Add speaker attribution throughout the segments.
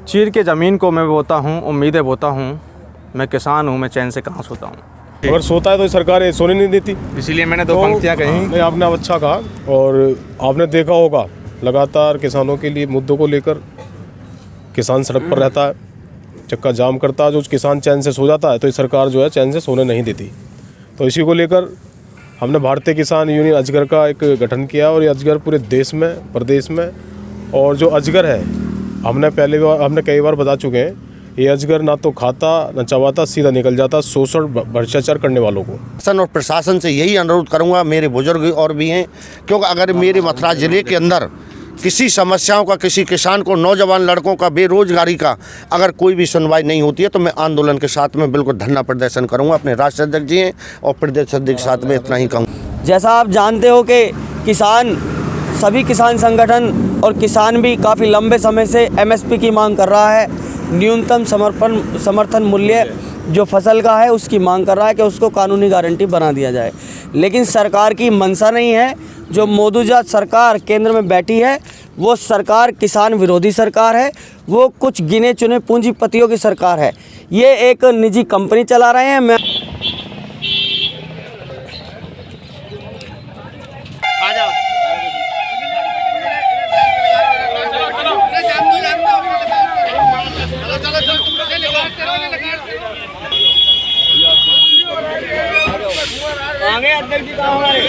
Speaker 1: चीर के ज़मीन को मैं बोता हूँ, उम्मीदें बोता हूँ, मैं किसान हूँ, मैं चैन से कहाँ सोता हूँ।
Speaker 2: अगर सोता है तो सरकार सोने नहीं देती,
Speaker 1: इसीलिए मैंने दो पंक्तियाँ कही।
Speaker 2: नहीं, आपने अच्छा कहा। और आपने देखा होगा लगातार किसानों के लिए मुद्दों को लेकर किसान सड़क पर रहता है, चक्का जाम करता है। जो किसान चैन से सो जाता है तो ये सरकार जो है चैन से सोने नहीं देती। तो इसी को लेकर हमने भारतीय किसान यूनियन अजगर का एक गठन किया और ये अजगर पूरे देश में, प्रदेश में, और जो अजगर है हमने कई बार बता चुके हैं, ये अजगर ना तो खाता ना चबाता, सीधा निकल जाता शोषण भ्रष्टाचार करने वालों को।
Speaker 3: शासन और प्रशासन से यही अनुरोध करूंगा, मेरे बुजुर्ग और भी हैं, क्योंकि अगर मेरे मथुरा जिले के अंदर किसी समस्याओं का, किसी किसान को, नौजवान लड़कों का, बेरोजगारी का अगर कोई भी सुनवाई नहीं होती है तो मैं आंदोलन के साथ में बिल्कुल धरना प्रदर्शन करूंगा। अपने राष्ट्रीय अध्यक्ष जी हैं और प्रदेश अध्यक्ष के साथ में इतना ही कहूँगा।
Speaker 4: जैसा आप जानते हो कि सभी किसान संगठन और किसान भी काफ़ी लंबे समय से एमएसपी की मांग कर रहा है। न्यूनतम समर्थन मूल्य जो फसल का है उसकी मांग कर रहा है कि उसको कानूनी गारंटी बना दिया जाए। लेकिन सरकार की मंशा नहीं है। जो मौजूदा सरकार केंद्र में बैठी है वो सरकार किसान विरोधी सरकार है। वो कुछ गिने चुने पूंजीपतियों की सरकार है। ये एक निजी कंपनी चला रहे हैं। मैं आगे अध्यक्ष जी का हमारे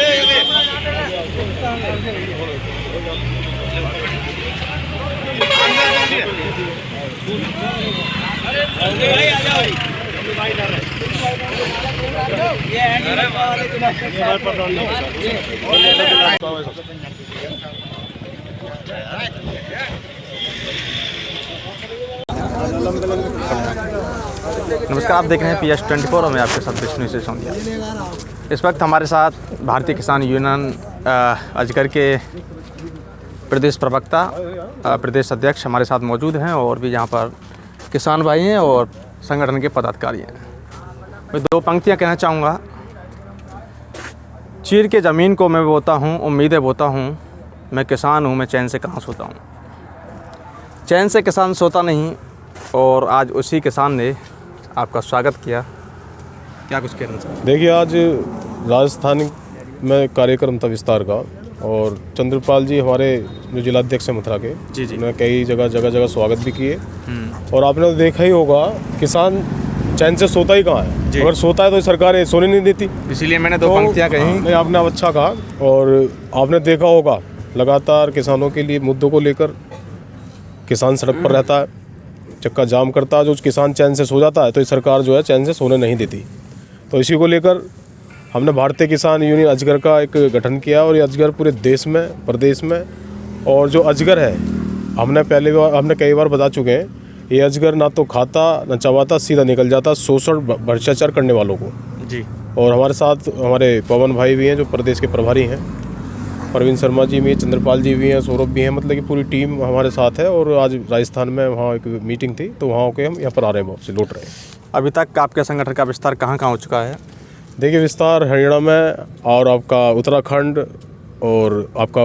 Speaker 1: नमस्कार, आप देख रहे हैं PS24 और मैं आपके साथ विष्णु से सौंदिया। इस वक्त हमारे साथ भारतीय किसान यूनियन अजगर के प्रदेश प्रवक्ता, प्रदेश अध्यक्ष हमारे साथ मौजूद हैं और भी यहाँ पर किसान भाई हैं और संगठन के पदाधिकारी हैं। मैं दो पंक्तियाँ कहना चाहूँगा। चीर के ज़मीन को मैं बोता हूँ, उम्मीदें बोता हूँ, मैं किसान हूँ, मैं चैन से कहाँ सोता हूँ। चैन से किसान सोता नहीं और आज उसी किसान ने आपका स्वागत किया। क्या कुछ कहना चाहिए?
Speaker 2: देखिए, आज राजस्थान में कार्यक्रम था विस्तार का और चंद्रपाल जी हमारे जो जिलाध्यक्ष हैं मथुरा के, उन्होंने कई जगह स्वागत भी किए। और आपने तो देखा ही होगा किसान चैन से सोता ही कहाँ है। अगर सोता है तो सरकार सोने नहीं देती,
Speaker 1: इसीलिए मैंने दो पंक्तियाँ कही।
Speaker 2: नहीं, आपने अच्छा कहा। और आपने देखा होगा लगातार किसानों के लिए मुद्दों को लेकर किसान सड़क पर रहता है, चक्का जाम करता है। जो किसान चैन से सो जाता है तो ये सरकार जो है चैन से सोने नहीं देती। तो इसी को लेकर हमने भारतीय किसान यूनियन अजगर का एक गठन किया और ये अजगर पूरे देश में, प्रदेश में, और जो अजगर है हमने कई बार बता चुके हैं, ये अजगर ना तो खाता ना चबाता, सीधा निकल जाता शोषण भ्रष्टाचार करने वालों को
Speaker 1: जी।
Speaker 2: और हमारे साथ हमारे पवन भाई भी हैं जो प्रदेश के प्रभारी हैं, प्रवीण शर्मा जी भी हैं, चंद्रपाल जी भी हैं, सौरभ भी हैं। मतलब कि पूरी टीम हमारे साथ है। और आज राजस्थान में वहाँ एक मीटिंग थी तो वहाँ के हम यहाँ पर आ रहे हैं, वापस लौट रहे हैं।
Speaker 1: अभी तक आपके संगठन का विस्तार कहाँ हो चुका है?
Speaker 2: देखिए, विस्तार हरियाणा में और आपका उत्तराखंड और आपका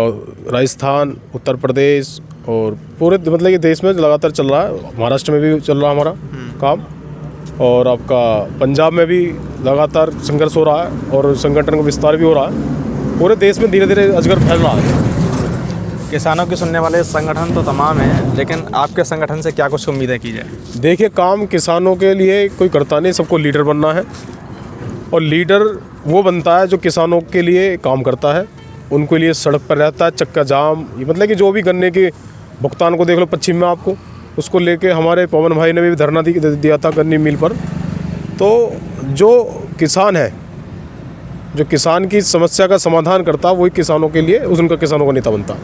Speaker 2: राजस्थान, उत्तर प्रदेश और पूरे मतलब कि देश में लगातार चल रहा है। महाराष्ट्र में भी चल रहा है हमारा काम और आपका पंजाब में भी लगातार संघर्ष हो रहा है और संगठन का विस्तार भी हो रहा है। पूरे देश में धीरे धीरे अजगर फैल रहा है।
Speaker 1: किसानों के सुनने वाले संगठन तो तमाम हैं, लेकिन आपके संगठन से क्या कुछ उम्मीदें की जाए?
Speaker 2: देखिए, काम किसानों के लिए कोई करता नहीं, सबको लीडर बनना है। और लीडर वो बनता है जो किसानों के लिए काम करता है, उनके लिए सड़क पर रहता है, चक्का जाम, मतलब कि जो भी गन्ने के भुगतान को देख लो पश्चिम में आपको, उसको लेके हमारे पवन भाई ने भी धरना दिया था गन्ने मिल पर। तो जो किसान है, जो किसान की समस्या का समाधान करता है, वही किसानों के लिए उनका किसानों का नेता बनता है।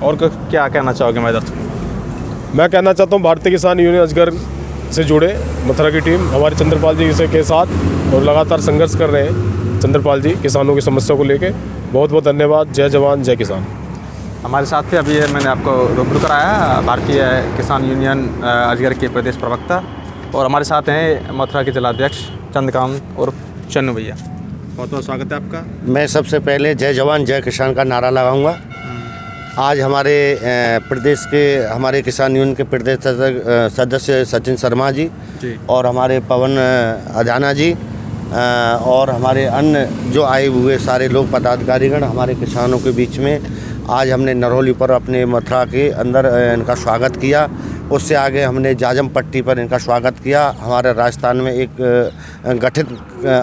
Speaker 1: और क्या कहना चाहोगे?
Speaker 2: मैं कहना चाहता हूँ भारतीय किसान यूनियन अजगर से जुड़े मथुरा की टीम हमारे चंद्रपाल जी के साथ और लगातार संघर्ष कर रहे हैं। चंद्रपाल जी किसानों की समस्या को लेके बहुत बहुत धन्यवाद। जय जवान जय किसान।
Speaker 1: हमारे साथ थे अभी मैंने आपको रूबरू कराया भारतीय किसान यूनियन अजगर के प्रदेश प्रवक्ता और हमारे साथ हैं मथुरा के जिलाध्यक्ष चंद्रकांत और चन्नू भैया। बहुत बहुत स्वागत है आपका।
Speaker 3: मैं सबसे पहले जय जवान जय किसान का नारा लगाऊंगा आज हमारे प्रदेश के हमारे किसान यूनियन के प्रदेश सदस्य सचिन शर्मा जी और हमारे पवन अजाना जी और हमारे अन्य जो आए हुए सारे लोग पदाधिकारीगण हमारे किसानों के बीच में आज हमने नरहौली पर अपने मथुरा के अंदर इनका स्वागत किया। उससे आगे हमने जाजम पट्टी पर इनका स्वागत किया। हमारे राजस्थान में एक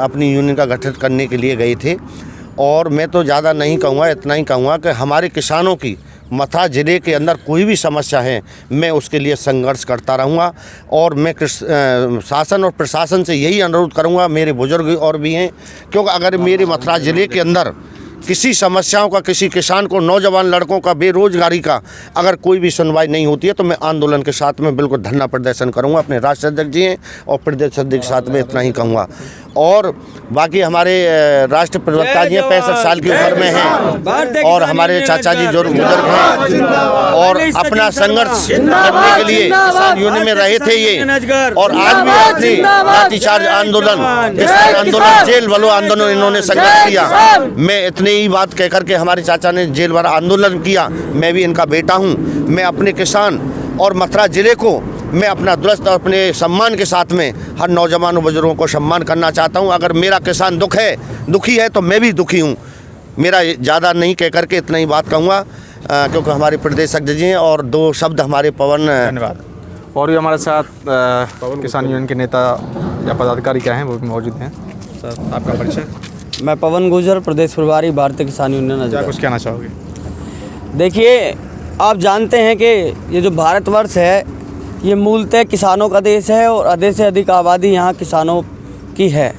Speaker 3: अपनी यूनियन का गठित करने के लिए गए थे और मैं तो ज़्यादा नहीं कहूँगा, इतना ही कहूँगा कि हमारे किसानों की मथुरा ज़िले के अंदर कोई भी समस्या है मैं उसके लिए संघर्ष करता रहूँगा और मैं शासन और प्रशासन से यही अनुरोध करूँगा, मेरे बुजुर्ग और भी हैं, क्योंकि अगर मेरे मथुरा ज़िले के अंदर किसी समस्याओं का, किसी किसान को, नौजवान लड़कों का, बेरोजगारी का अगर कोई भी सुनवाई नहीं होती है तो मैं आंदोलन के साथ में बिल्कुल धरना प्रदर्शन करूंगा। अपने राष्ट्र अध्यक्ष जी हैं और प्रदेश अध्यक्ष के साथ में इतना ही कहूँगा। और बाकी हमारे राष्ट्र प्रवक्ता जी 65 साल की उम्र में हैं और हमारे चाचा जी जो बुजुर्ग हैं और अपना संघर्ष करने के लिए किसान यूनियन में रहे थे ये, और आज भी अपनी लाठीचार्ज आंदोलन, किसान आंदोलन, जेल भरो आंदोलन इन्होंने संघर्ष किया। मैं इतनी ही बात कह करके हमारे चाचा ने जेल भरा आंदोलन किया, मैं भी इनका बेटा हूँ। मैं अपने किसान और मथुरा ज़िले को मैं अपना दुरुस्त और अपने सम्मान के साथ में हर नौजवान और बुजुर्गों को सम्मान करना चाहता हूं। अगर मेरा किसान दुखी है तो मैं भी दुखी हूं। मेरा ज़्यादा नहीं कह करके इतना ही बात कहूँगा क्योंकि हमारे प्रदेश अध्यक्ष जी हैं और 2 शब्द हमारे पवन।
Speaker 1: धन्यवाद। और भी हमारे साथ किसान यूनियन के नेता या पदाधिकारी क्या हैं वो भी मौजूद हैं। सर आपका परिचय?
Speaker 4: मैं पवन गुर्जर, प्रदेश प्रभारी भारतीय किसान यूनियन।
Speaker 1: क्या कुछ कहना चाहोगे?
Speaker 4: देखिए, आप जानते हैं कि ये जो भारतवर्ष है ये मूलतः किसानों का देश है और आधे से अधिक आबादी यहाँ किसानों की है।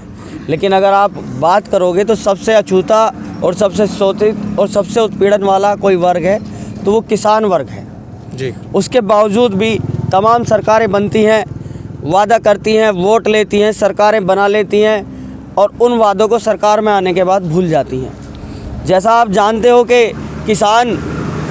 Speaker 4: लेकिन अगर आप बात करोगे तो सबसे अछूता और सबसे शोषित और सबसे उत्पीड़न वाला कोई वर्ग है तो वो किसान वर्ग है जी। उसके बावजूद भी तमाम सरकारें बनती हैं, वादा करती हैं, वोट लेती हैं, सरकारें बना लेती हैं और उन वादों को सरकार में आने के बाद भूल जाती हैं। जैसा आप जानते हो कि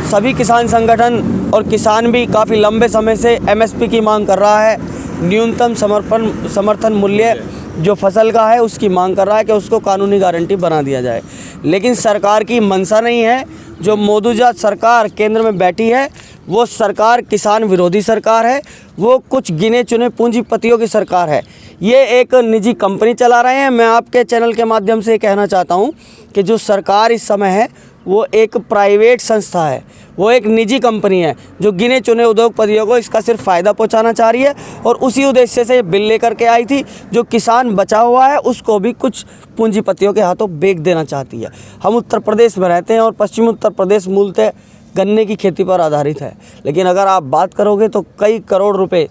Speaker 4: सभी किसान संगठन और किसान भी काफ़ी लंबे समय से एमएसपी की मांग कर रहा है। न्यूनतम समर्थन मूल्य जो फसल का है उसकी मांग कर रहा है कि उसको कानूनी गारंटी बना दिया जाए। लेकिन सरकार की मंशा नहीं है। जो मौजूदा सरकार केंद्र में बैठी है वो सरकार किसान विरोधी सरकार है। वो कुछ गिने चुने पूंजीपतियों की सरकार है। ये एक निजी कंपनी चला रहे हैं। मैं आपके चैनल के माध्यम से कहना चाहता हूँ कि जो सरकार इस समय है वो एक प्राइवेट संस्था है, वो एक निजी कंपनी है जो गिने चुने उद्योगपतियों को इसका सिर्फ फ़ायदा पहुंचाना चाह रही है और उसी उद्देश्य से बिल लेकर के आई थी। जो किसान बचा हुआ है उसको भी कुछ पूंजीपतियों के हाथों बेच देना चाहती है। हम उत्तर प्रदेश में रहते हैं और पश्चिमी उत्तर प्रदेश मूलतः गन्ने की खेती पर आधारित है। लेकिन अगर आप बात करोगे तो कई करोड़ रुपये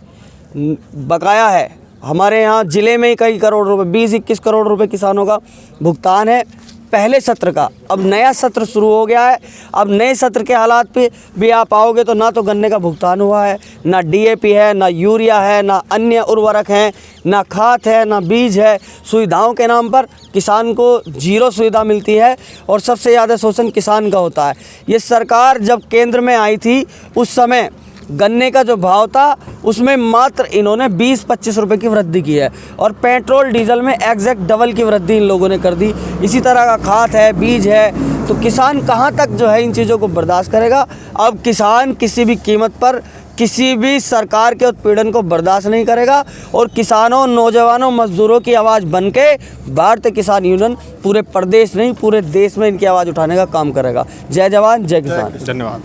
Speaker 4: बकाया है। हमारे यहाँ ज़िले में ही कई करोड़ रुपये, 20-21 करोड़ रुपये किसानों का भुगतान है पहले सत्र का। अब नया सत्र शुरू हो गया है। अब नए सत्र के हालात पे भी आप आओगे तो ना तो गन्ने का भुगतान हुआ है, ना डीएपी है, ना यूरिया है, ना अन्य उर्वरक हैं, ना खाद है, ना बीज है। सुविधाओं के नाम पर किसान को 0 सुविधा मिलती है और सबसे ज़्यादा शोषण किसान का होता है। ये सरकार जब केंद्र में आई थी उस समय गन्ने का जो भाव था उसमें मात्र इन्होंने 20-25 रुपये की वृद्धि की है और पेट्रोल डीजल में एग्जैक्ट डबल की वृद्धि इन लोगों ने कर दी। इसी तरह का खाद है, बीज है, तो किसान कहाँ तक जो है इन चीज़ों को बर्दाश्त करेगा। अब किसान किसी भी कीमत पर किसी भी सरकार के उत्पीड़न को बर्दाश्त नहीं करेगा और किसानों, नौजवानों, मजदूरों की आवाज़ बन के भारतीय किसान यूनियन पूरे प्रदेश नहीं पूरे देश में इनकी आवाज़ उठाने का काम करेगा। जय जवान, जय किसान।
Speaker 1: धन्यवाद।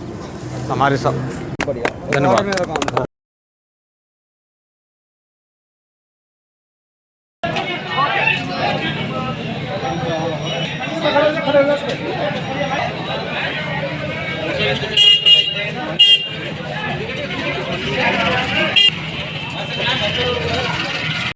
Speaker 1: हमारे साथ धन्यवाद।
Speaker 5: खड़े